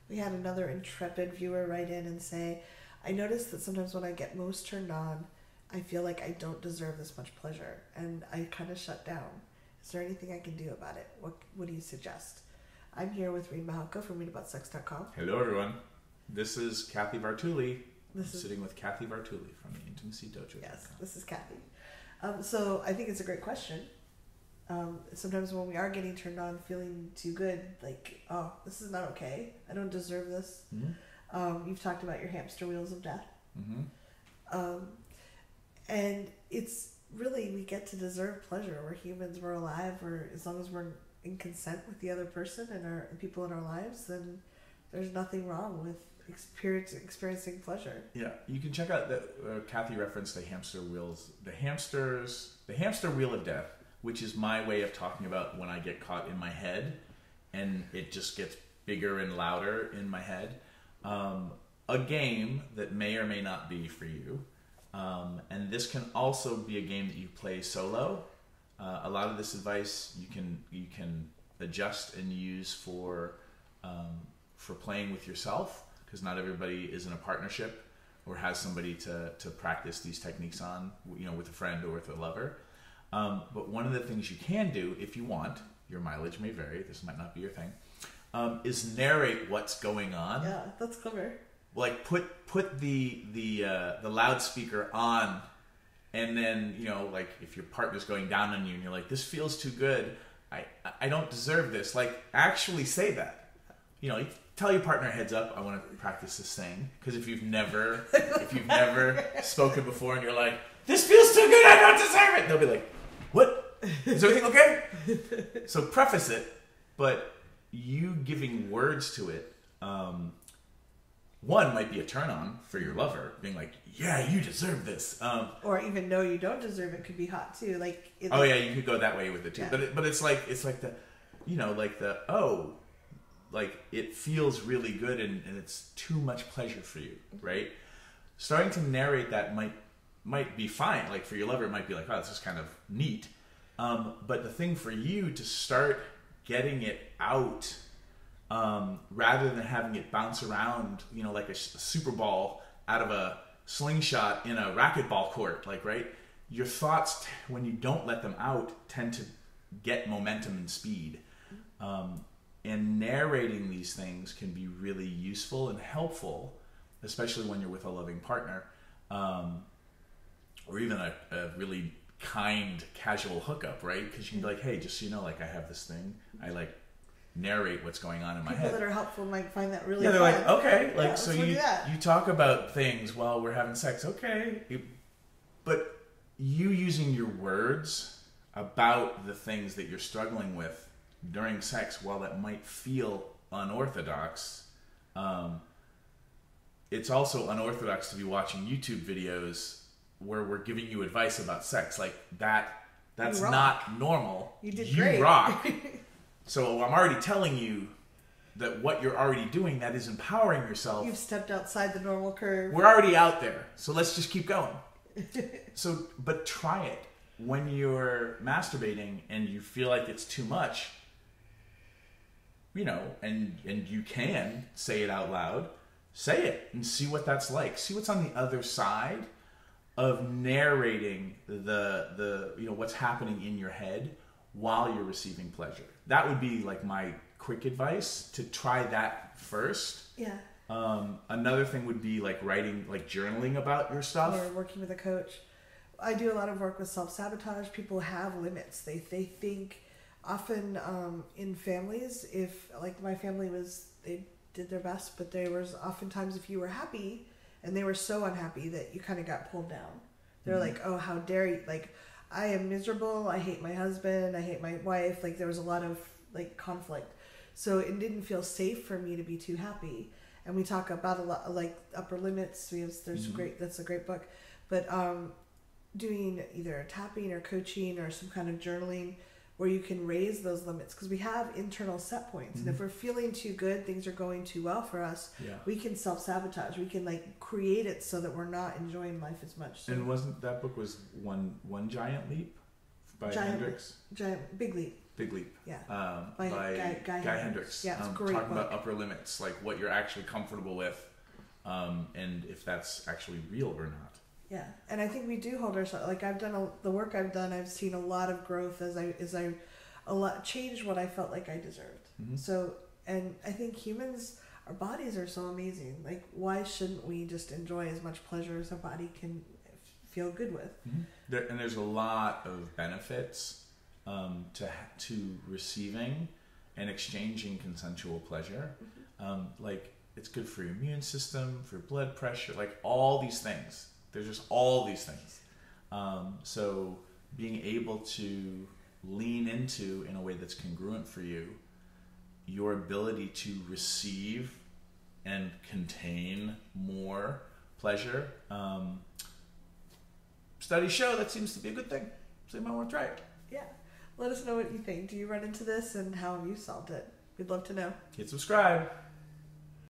We had another intrepid viewer write in and say, I notice that sometimes when I get most turned on, I feel like I don't deserve this much pleasure, and I kind of shut down. Is there anything I can do about it? What do you suggest? I'm here with Reid from readaboutsex.com. Hello, everyone. This is Cathy Vartuli. Sitting with Cathy Vartuli from the Intimacy Dojo. Yes, this is Cathy. So I think it's a great question. Sometimes when we are getting turned on, feeling too good, like, oh, this is not okay. I don't deserve this. Mm-hmm. You've talked about your hamster wheels of death. Mm-hmm. And it's really, we get to deserve pleasure. We're humans, we're alive, as long as we're in consent with the other person and our people in our lives, then there's nothing wrong with experiencing pleasure. Yeah, you can check out that Cathy referenced the hamster wheels, the hamster wheel of death, which is my way of talking about when I get caught in my head and it just gets bigger and louder in my head. A game that may or may not be for you. And this can also be a game that you play solo. A lot of this advice you can adjust and use for playing with yourself, because not everybody is in a partnership or has somebody to practice these techniques on, with a friend or with a lover. But one of the things you can do, if you want, your mileage may vary, this might not be your thing, is narrate what's going on. Yeah, that's clever. Like put the loudspeaker on, and then like if your partner's going down on you and you're like, this feels too good, I don't deserve this. Like, actually say that. You tell your partner, heads up, I want to practice this thing. Because if you've never spoken before and you're like, this feels too good, I don't deserve it, they'll be like, what? Is everything okay? So preface it, but you giving words to it. One might be a turn on for your lover, being like, yeah, you deserve this. Or even though you don't deserve it, could be hot too. Oh yeah, you could go that way with it too. Yeah. But it's like it feels really good and it's too much pleasure for you, right? Starting to narrate that might be fine. Like for your lover, it might be like, oh, this is kind of neat. But the thing for you to start getting it out, rather than having it bounce around, like a super ball out of a slingshot in a racquetball court, right? Your thoughts, when you don't let them out, tend to get momentum and speed. And narrating these things can be really useful and helpful, especially when you're with a loving partner, or even a really kind, casual hookup, right? Because you can be like, hey, just so you know, like, I have this thing, I narrate what's going on in my head. People that are helpful might find that really fun. They're like, okay, so you talk about things while we're having sex, okay. But you using your words about the things that you're struggling with during sex, while that might feel unorthodox, it's also unorthodox to be watching YouTube videos where we're giving you advice about sex. Like that's not normal. You did great. Rock. So I'm already telling you that what you're already doing, that is empowering yourself. You've stepped outside the normal curve. We're already out there. So let's just keep going. But try it. When you're masturbating and you feel like it's too much, and you can say it out loud, say it and see what that's like. See what's on the other side of narrating the what's happening in your head while you're receiving pleasure. That would be like my quick advice, to try that first. Yeah. Another thing would be like writing, like journaling about your stuff. Or working with a coach. I do a lot of work with self-sabotage. People have limits. They think often in families, if like my family they did their best, but there was oftentimes if you were happy and they were so unhappy that you kind of got pulled down. They're like, oh, how dare you, like, I am miserable, I hate my husband, I hate my wife. Like, there was a lot of like conflict, so it didn't feel safe for me to be too happy. And we talk about a lot, like upper limits. That's a great book. But doing either tapping or coaching or some kind of journaling where you can raise those limits, because we have internal set points. And if we're feeling too good, things are going too well for us, we can self-sabotage. We can like create it so that we're not enjoying life as much. So, and wasn't that book was one Giant Leap by Hendricks? Big Leap. Big Leap. Yeah. By Guy Hendricks. Yeah, it's a great talking book. about upper limits, like what you're actually comfortable with, and if that's actually real or not. Yeah, and I think we do hold ourselves. Like I've done the work I've done. I've seen a lot of growth as I changed what I felt like I deserved. Mm-hmm. So, and I think humans, our bodies are so amazing. Like, why shouldn't we just enjoy as much pleasure as our body can feel good with? Mm-hmm. And there's a lot of benefits to receiving and exchanging consensual pleasure. Like it's good for your immune system, for blood pressure, like all these things. There's just all these things. So being able to lean into, in a way that's congruent for you, your ability to receive and contain more pleasure. Studies show that seems to be a good thing. So you might want to try it. Yeah. Let us know what you think. Do you run into this, and how have you solved it? We'd love to know. Hit subscribe.